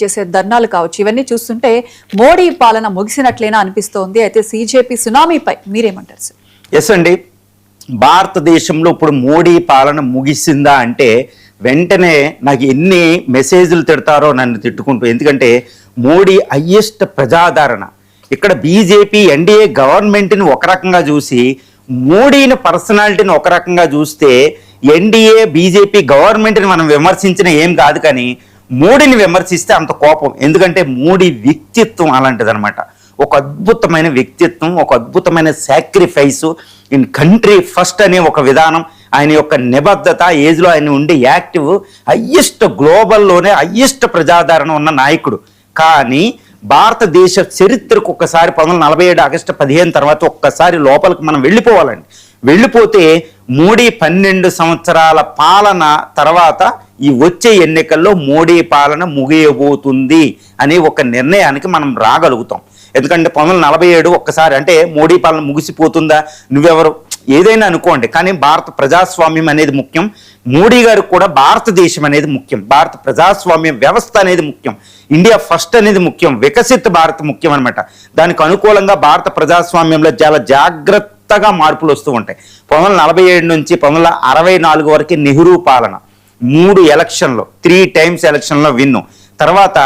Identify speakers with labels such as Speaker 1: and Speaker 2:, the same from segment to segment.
Speaker 1: చేసే ధర్నాలు కావచ్చు, ఇవన్నీ చూస్తుంటే మోడీ పాలన ముగిసినట్లేనా అనిపిస్తోంది. అయితే సిజేపీ సునామీపై మీరేమంటారు సార్?
Speaker 2: ఎస్ అండి, భారతదేశంలో ఇప్పుడు మోడీ పాలన ముగిసిందా అంటే వెంటనే నాకు ఎన్ని మెసేజ్లు తిడతారో నన్ను తిట్టుకుంటూ. ఎందుకంటే మోడీ హయ్యెస్ట్ ప్రజాదరణ. ఇక్కడ బీజేపీ ఎన్డీఏ గవర్నమెంట్ని ఒక రకంగా చూసి మోడీని పర్సనాలిటీని ఒక రకంగా చూస్తే ఎన్డీఏ బీజేపీ గవర్నమెంట్ని మనం విమర్శించిన ఏం కాదు, కానీ మోడీని విమర్శిస్తే అంత కోపం. ఎందుకంటే మోడీ వ్యక్తిత్వం అలాంటిదనమాట. ఒక అద్భుతమైన వ్యక్తిత్వం, ఒక అద్భుతమైన సాక్రిఫైసు, ఇన్ కంట్రీ ఫస్ట్ అనే ఒక విధానం, ఆయన యొక్క నిబద్ధత, ఏజ్లో ఆయన ఉండే యాక్టివ్, హయ్యెస్ట్ గ్లోబల్లోనే హయ్యెస్ట్ ప్రజాదరణ ఉన్న నాయకుడు. కానీ భారతదేశ చరిత్రకు ఒక్కసారి 1947 ఆగస్టు 15 తర్వాత ఒక్కసారి లోపలికి మనం వెళ్ళిపోవాలండి. వెళ్ళిపోతే మోడీ 12 సంవత్సరాల పాలన తర్వాత ఈ వచ్చే ఎన్నికల్లో మోడీ పాలన ముగియబోతుంది అనే ఒక నిర్ణయానికి మనం రాగలుగుతాం. ఎందుకంటే 1947 ఒక్కసారి అంటే మోడీ పాలన ముగిసిపోతుందా, నువ్వెవరు ఏదైనా అనుకోండి, కానీ భారత ప్రజాస్వామ్యం అనేది ముఖ్యం. మోడీ గారికి కూడా భారతదేశం అనేది ముఖ్యం, భారత ప్రజాస్వామ్య వ్యవస్థ అనేది ముఖ్యం, ఇండియా ఫస్ట్ అనేది ముఖ్యం, వికసిత్ భారత్ ముఖ్యం అనమాట. దానికి అనుకూలంగా భారత ప్రజాస్వామ్యంలో చాలా జాగ్రత్తగా మార్పులు వస్తూ ఉంటాయి. 1947 నుంచి 1964 వరకు నెహ్రూ పాలన, 3 ఎలక్షన్లో 3 టైమ్స్ ఎలక్షన్లో విన్ను. తర్వాత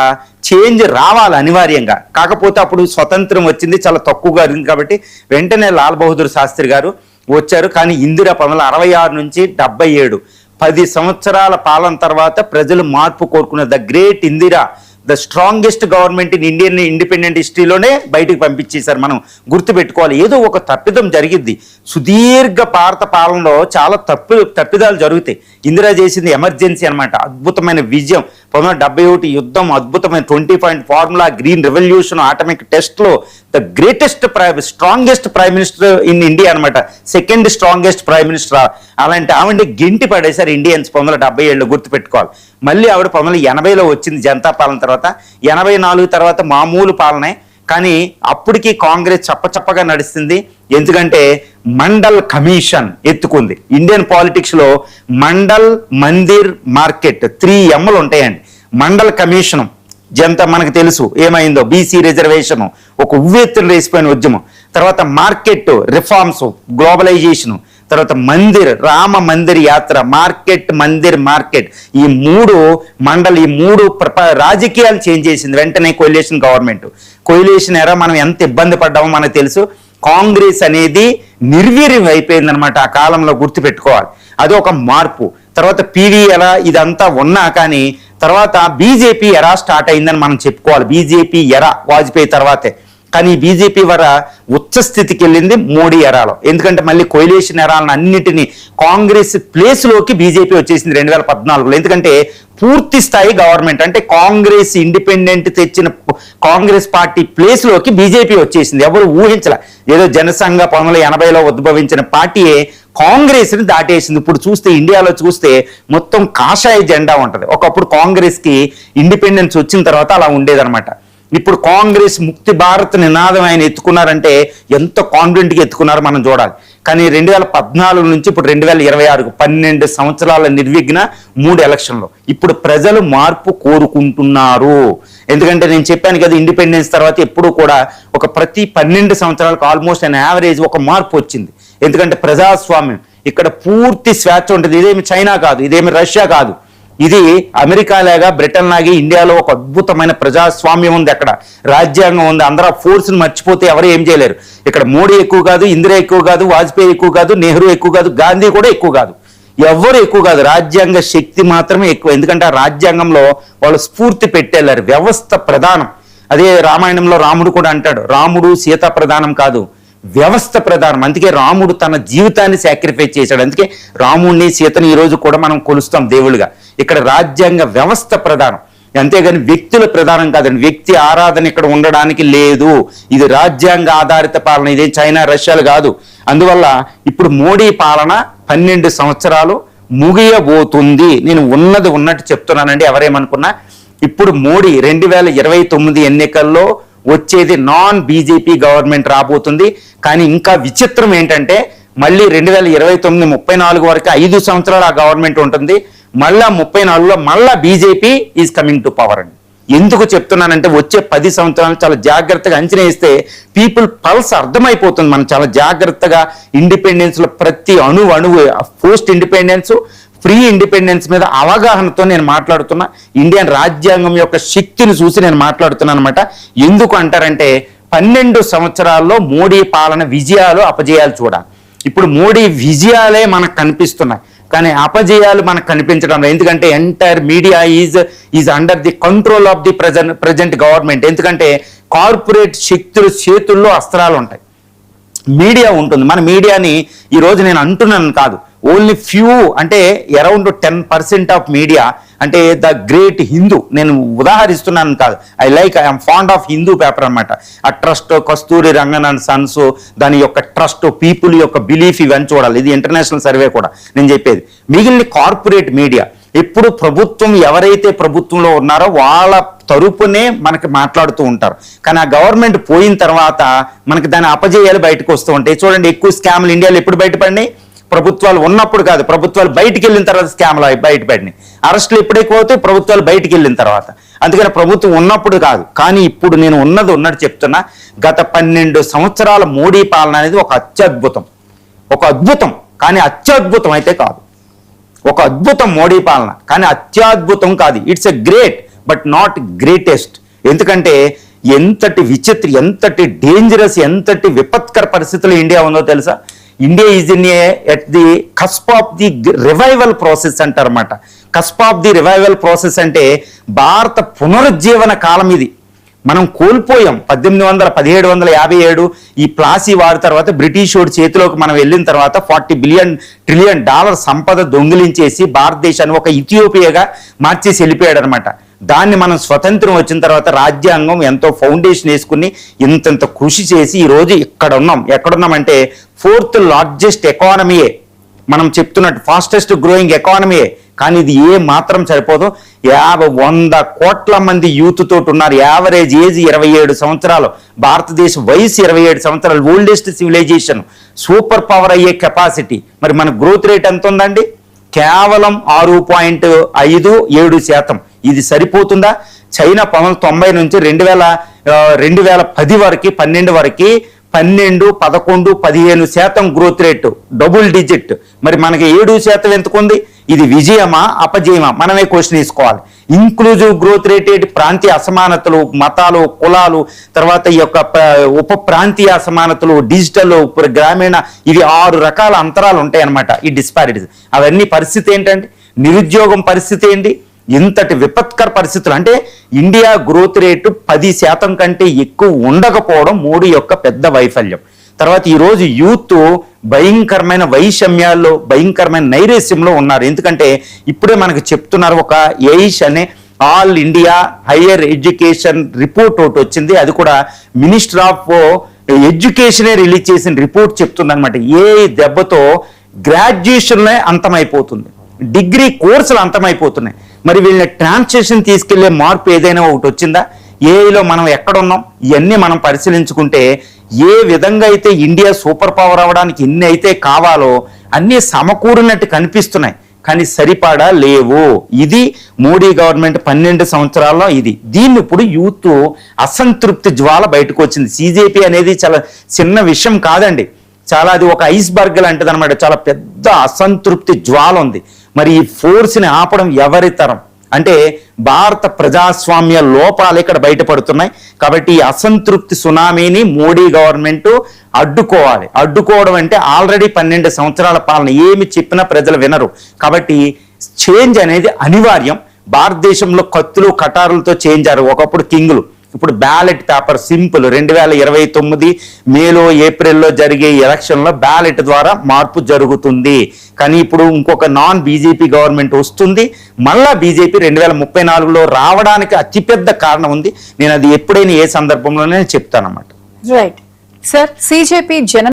Speaker 2: చేంజ్ రావాలి అనివార్యంగా, కాకపోతే అప్పుడు స్వతంత్రం వచ్చింది చాలా తక్కువగా అయింది కాబట్టి వెంటనే లాల్ బహదూర్ శాస్త్రి గారు వచ్చారు. కానీ ఇందిరా 1966 నుంచి 77 10 సంవత్సరాల పాలన తర్వాత ప్రజలు మార్పు కోరుకున్న the great Indira, the strongest government in Indian independent హిస్టరీలోనే బయటికి పంపించేశారు. మనం గుర్తుపెట్టుకోవాలి, ఏదో ఒక తప్పిదం జరిగిద్ది. సుదీర్ఘ భారత పాలనలో చాలా తప్పిదాలు జరుగుతాయి. ఇందిరా చేసింది ఎమర్జెన్సీ అనమాట, అద్భుతమైన విజయం. 1971 యుద్ధం, అద్భుతమైన 20 point formula, green revolution, atomic టెస్ట్లో the greatest strongest prime minister in India అనమాట, సెకండ్ స్ట్రాంగెస్ట్ ప్రైమ్ మినిస్టర్. అలాంటి ఆవిడ గెంటి పడేశారు ఇండియన్స్ 1977లో, గుర్తుపెట్టుకోవాలి. మళ్ళీ ఆవిడ 1980లో వచ్చింది జనతా పాలన తర్వాత. 84 తర్వాత మామూలు పాలనే, కానీ అప్పటికి కాంగ్రెస్ చప్పచప్పగా నడుస్తుంది. ఎందుకంటే మండల్ కమిషన్ ఎత్తుకుంది. ఇండియన్ పాలిటిక్స్లో మండల్, మందిర్, మార్కెట్ 3 Mలు ఉంటాయండి. మండల్ కమిషన్ జనతా మనకు తెలుసు ఏమైందో, బీసీ రిజర్వేషన్ ఒక ఉవ్వెత్తున వేసిపోయిన ఉద్యమం. తర్వాత మార్కెట్ రిఫార్మ్స్, గ్లోబలైజేషను. తర్వాత మందిర్, రామ మందిర్ యాత్ర, మార్కెట్, మందిర్, మార్కెట్, ఈ 3 మండల్, ఈ 3 రాజకీయాలు చేంజ్ చేసింది వెంటనే కొయిలేషన్ గవర్నమెంట్. కొయిలేషన్ ఎరా మనం ఎంత ఇబ్బంది పడ్డామో మనకు తెలుసు. కాంగ్రెస్ అనేది నిర్వీర్యం అయిపోయిందనమాట ఆ కాలంలో, గుర్తుపెట్టుకోవాలి. అది ఒక మార్పు. తర్వాత పివి ఎరా ఇదంతా ఉన్నా కానీ తర్వాత బీజేపీ ఎరా స్టార్ట్ అయిందని మనం చెప్పుకోవాలి. బీజేపీ ఎరా వాజ్పేయి తర్వాతే, కానీ బీజేపీ వర ఉచ్చ స్థితికి వెళ్ళింది మోడీ ఎరాలో. ఎందుకంటే మళ్ళీ కొయిలేషన్ ఎరాలను అన్నిటినీ కాంగ్రెస్ ప్లేస్లోకి బీజేపీ వచ్చేసింది 2014లో. ఎందుకంటే పూర్తి స్థాయి గవర్నమెంట్ అంటే కాంగ్రెస్ ఇండిపెండెంట్ తెచ్చిన కాంగ్రెస్ పార్టీ ప్లేస్లోకి బీజేపీ వచ్చేసింది. ఎవరు ఊహించలే. ఏదో జనసంఘ 1980లో ఉద్భవించిన పార్టీయే కాంగ్రెస్ని దాటేసింది. ఇప్పుడు చూస్తే ఇండియాలో చూస్తే మొత్తం కాషాయ జెండా ఉంటుంది. ఒకప్పుడు కాంగ్రెస్కి ఇండిపెండెన్స్ వచ్చిన తర్వాత అలా ఉండేదన్నమాట. ఇప్పుడు కాంగ్రెస్ ముక్తి భారత్ నినాదం ఆయన ఎత్తుకున్నారంటే ఎంత కాన్ఫిడెంట్గా ఎత్తుకున్నారో మనం చూడాలి. కానీ 2014 నుంచి ఇప్పుడు 2026 12 సంవత్సరాల నిర్విఘ్న 3 ఎలక్షన్లో ఇప్పుడు ప్రజలు మార్పు కోరుకుంటున్నారు. ఎందుకంటే నేను చెప్పాను కదా, ఇండిపెండెన్స్ తర్వాత ఎప్పుడు కూడా ఒక ప్రతి 12 సంవత్సరాలకు ఆల్మోస్ట్ అన్ యావరేజ్ ఒక మార్పు వచ్చింది. ఎందుకంటే ప్రజాస్వామ్యం ఇక్కడ పూర్తి స్వేచ్ఛ ఉంటుంది. ఇదేమి చైనా కాదు, ఇదేమి రష్యా కాదు, ఇది అమెరికా లాగా బ్రిటన్ లాగా ఇండియాలో ఒక అద్భుతమైన ప్రజాస్వామ్యం ఉంది. అక్కడ రాజ్యాంగం ఉంది. అందరూ ఫోర్స్ని మర్చిపోతే ఎవరు ఏం చేయలేరు. ఇక్కడ మోడీ ఎక్కువ కాదు, ఇందిరా ఎక్కువ కాదు, వాజ్పేయి ఎక్కువ కాదు, నెహ్రూ ఎక్కువ కాదు, గాంధీ కూడా ఎక్కువ కాదు, ఎవరు ఎక్కువ కాదు. రాజ్యాంగ శక్తి మాత్రమే ఎక్కువ. ఎందుకంటే ఆ రాజ్యాంగంలో వాళ్ళు స్ఫూర్తి పెట్టేళ్ళారు. వ్యవస్థ ప్రధానం. అదే రామాయణంలో రాముడు కూడా అంటాడు, రాముడు సీత ప్రధానం కాదు, వ్యవస్థ ప్రధానం. అందుకే రాముడు తన జీవితాన్ని సాక్రిఫైస్ చేశాడు. అందుకే రాముడిని సీతని ఈరోజు కూడా మనం కొలుస్తాం దేవుళ్ళుగా. ఇక్కడ రాజ్యాంగ వ్యవస్థ ప్రధానం, అంతేగాని వ్యక్తుల ప్రధానం కాదండి. వ్యక్తి ఆరాధన ఇక్కడ ఉండడానికి లేదు. ఇది రాజ్యాంగ ఆధారిత పాలన, ఇదే చైనా రష్యాలు కాదు. అందువల్ల ఇప్పుడు మోడీ పాలన 12 సంవత్సరాలు ముగియబోతుంది. నేను ఉన్నది ఉన్నట్టు చెప్తున్నానండి, ఎవరేమనుకున్నా. ఇప్పుడు మోడీ 2029 ఎన్నికల్లో వచ్చేది నాన్ బీజేపీ గవర్నమెంట్ రాబోతుంది. కానీ ఇంకా విచిత్రం ఏంటంటే మళ్ళీ 2029 34 వరకు 5 సంవత్సరాలు ఆ గవర్నమెంట్ ఉంటుంది. మళ్ళా 34లో మళ్ళా BJP is coming to power అండి. ఎందుకు చెప్తున్నానంటే వచ్చే 10 సంవత్సరాలు చాలా జాగ్రత్తగా అంచనా వేస్తే పీపుల్ పల్స్ అర్థమైపోతుంది. మనం చాలా జాగ్రత్తగా ఇండిపెండెన్స్ లో ప్రతి అణువు పోస్ట్ ఇండిపెండెన్స్ ఫ్రీ ఇండిపెండెన్స్ మీద అవగాహనతో నేను మాట్లాడుతున్నా. ఇండియన్ రాజ్యాంగం యొక్క శక్తిని చూసి నేను మాట్లాడుతున్నాను అనమాట. ఎందుకు అంటారంటే 12 సంవత్సరాల్లో మోడీ పాలన విజయాలు అపజయాలు చూడాలి. ఇప్పుడు మోడీ విజయాలే మనకు కనిపిస్తున్నాయి, కానీ అపజయాలు మనకు కనిపించడం లేదు. ఎందుకంటే entire media is under the control of the present government. ఎందుకంటే కార్పొరేట్ శక్తుల చేతుల్లో అస్త్రాలు ఉంటాయి, మీడియా ఉంటుంది. మన మీడియాని ఈరోజు నేను అంటున్నాను కాదు, ఓన్లీ ఫ్యూ అంటే అరౌండ్ 10% ఆఫ్ మీడియా అంటే ద గ్రేట్ హిందూ, నేను ఉదాహరిస్తున్నాను కాదు, I'm fond of Hindu paper అనమాట. ఆ trust Kasturi Rangan and Sons, దాని యొక్క ట్రస్ట్, పీపుల్ యొక్క బిలీఫ్, ఇవన్నీ చూడాలి. ఇది ఇంటర్నేషనల్ సర్వే కూడా నేను చెప్పేది. మిగిలిన కార్పొరేట్ మీడియా ఎప్పుడు ప్రభుత్వం ఎవరైతే ప్రభుత్వంలో ఉన్నారో వాళ్ళ తరపునే మనకి మాట్లాడుతూ ఉంటారు. కానీ ఆ గవర్నమెంట్ పోయిన తర్వాత మనకి దాని అపజయాలు బయటకు వస్తూ ఉంటాయి. చూడండి, ఎక్కువ స్కామ్లు ఇండియాలో ఎప్పుడు బయటపడినాయి? ప్రభుత్వాలు ఉన్నప్పుడు కాదు, ప్రభుత్వాలు బయటికి వెళ్ళిన తర్వాత స్కామ్లు బయటపడినాయి. అరెస్టులు ఎప్పుడైపోతే ప్రభుత్వాలు బయటికి వెళ్ళిన తర్వాత. అందుకని ప్రభుత్వం ఉన్నప్పుడు కాదు, కానీ ఇప్పుడు నేను ఉన్నట్టు చెప్తున్నా. గత 12 సంవత్సరాల మోడీ పాలన అనేది ఒక అద్భుతం, కానీ అత్యద్భుతం అయితే కాదు. ఒక అద్భుతం మోడీ పాలన, కానీ అత్యద్భుతం కాదు. It's a great but not greatest. ఎందుకంటే ఎంతటి విచిత్ర, ఎంతటి డేంజరస్, ఎంతటి విపత్కర పరిస్థితులు ఇండియా ఉందో తెలుసా? India is in at the cusp of the revival process అంటారన్నమాట. Cusp of the revival process అంటే భారత పునరుజ్జీవన కాలం ఇది. మనం కోల్పోయాం. 1757 ఈ ప్లాసీ వారి తర్వాత బ్రిటిష్ వాడి చేతిలోకి మనం వెళ్ళిన తర్వాత $40 ట్రిలియన్ సంపద దొంగిలించేసి భారతదేశాన్ని ఒక ఇథియోపియాగా మార్చేసి వెళ్ళిపోయాడు అనమాట. దాన్ని మనం స్వతంత్రం వచ్చిన తర్వాత రాజ్యాంగం ఎంతో ఫౌండేషన్ వేసుకుని ఇంత కృషి చేసి ఈరోజు ఇక్కడ ఉన్నాం. ఎక్కడున్నామంటే 4th లార్జెస్ట్ ఎకానమీయే, మనం చెప్తున్నట్టు ఫాస్టెస్ట్ గ్రోయింగ్ ఎకానమీయే. కానీ ఇది ఏ మాత్రం సరిపోదు. 100 కోట్ల మంది యూత్ తోటి ఉన్నారు. యావరేజ్ ఏజ్ 27 సంవత్సరాలు. భారతదేశ వయసు 27 సంవత్సరాలు. ఓల్డెస్ట్ సివిలైజేషన్, సూపర్ పవర్ అయ్యే కెపాసిటీ. మరి మన గ్రోత్ రేట్ ఎంత ఉందండి? కేవలం 6.57%. ఇది సరిపోతుందా? చైనా 1990 నుంచి 2010 వరకు 12 వరకు 12, 11, 15% గ్రోత్ రేటు, డబుల్ డిజిట్. మరి మనకి 7% ఎందుకుంది? ఇది విజయమా అపజయమా? మనమే క్వశ్చన్ తీసుకోవాలి. ఇంక్లూజివ్ గ్రోత్ రేట్ ఏంటి? ప్రాంతీయ అసమానతలు, మతాలు, కులాలు, తర్వాత ఈ యొక్క ఉప ప్రాంతీయ అసమానతలు, డిజిటల్, గ్రామీణ, ఇవి 6 రకాల అంతరాలు ఉంటాయి అన్నమాట. ఈ డిస్పారిటీస్ అవన్నీ పరిస్థితి ఏంటంటే, నిరుద్యోగం పరిస్థితి ఏంటి? ఇంతటి విపత్కర పరిస్థితులు. అంటే ఇండియా గ్రోత్ రేటు 10% కంటే ఎక్కువ ఉండకపోవడం మోడీ యొక్క పెద్ద వైఫల్యం. తర్వాత ఈరోజు యూత్ భయంకరమైన వైషమ్యాల్లో, భయంకరమైన నైరాశ్యంలో ఉన్నారు. ఎందుకంటే ఇప్పుడే మనకు చెప్తున్నారు, ఒక ఎయిష్ అనే all India higher education report ఒకటి వచ్చింది. అది కూడా మినిస్టర్ ఆఫ్ ఎడ్యుకేషనే రిలీజ్ చేసిన రిపోర్ట్ చెప్తుంది అనమాట. ఏ దెబ్బతో గ్రాడ్యుయేషన్లే అంతమైపోతుంది, డిగ్రీ కోర్సులు అంతమైపోతున్నాయి. మరి వీళ్ళని ట్రాన్స్లేషన్ తీసుకెళ్లే మార్పు ఏదైనా ఒకటి వచ్చిందా? ఏఐలో మనం ఎక్కడున్నాం? ఇవన్నీ మనం పరిశీలించుకుంటే ఏ విధంగా అయితే ఇండియా సూపర్ పవర్ అవ్వడానికి ఎన్ని అయితే కావాలో అన్నీ సమకూరినట్టు కనిపిస్తున్నాయి, కానీ సరిపడా లేవు. ఇది మోడీ గవర్నమెంట్ 12 సంవత్సరాల్లో ఇది. దీన్ని ఇప్పుడు యూత్ అసంతృప్తి జ్వాల బయటకు వచ్చింది. సిజేపీ అనేది చాలా చిన్న విషయం కాదండి, చాలా అది ఒక ఐస్బర్గ్ లాంటిది అనమాట. చాలా పెద్ద అసంతృప్తి జ్వాల ఉంది. మరి ఈ ఫోర్స్ని ఆపడం ఎవరి తరం? అంటే భారత ప్రజాస్వామ్య లోపాలు ఇక్కడ బయటపడుతున్నాయి. కాబట్టి ఈ అసంతృప్తి సునామీని మోడీ గవర్నమెంట్ అడ్డుకోవాలి. అడ్డుకోవడం అంటే ఆల్రెడీ 12 సంవత్సరాల పాలన, ఏమి చెప్పినా ప్రజలు వినరు. కాబట్టి చేంజ్ అనేది అనివార్యం. భారతదేశంలో కత్తులు కటారులతో చేంజ్ అయ్యారు. ఒకప్పుడు కింగులు, ఇప్పుడు బ్యాలెట్ పేపర్ సింపుల్. 2029 మేలో ఏప్రిల్లో జరిగే ఎలక్షన్లో బ్యాలెట్ ద్వారా మార్పు జరుగుతుంది. కానీ ఇప్పుడు ఇంకొక నాన్ బీజేపీ గవర్నమెంట్ వస్తుంది. మళ్ళా బీజేపీ 2034లో రావడానికి అతిపెద్ద కారణం ఉంది. నేను అది ఎప్పుడైనా ఏ సందర్భంలోనే చెప్తానన్నమాట.
Speaker 1: రైట్ సార్, సిజేపీ జన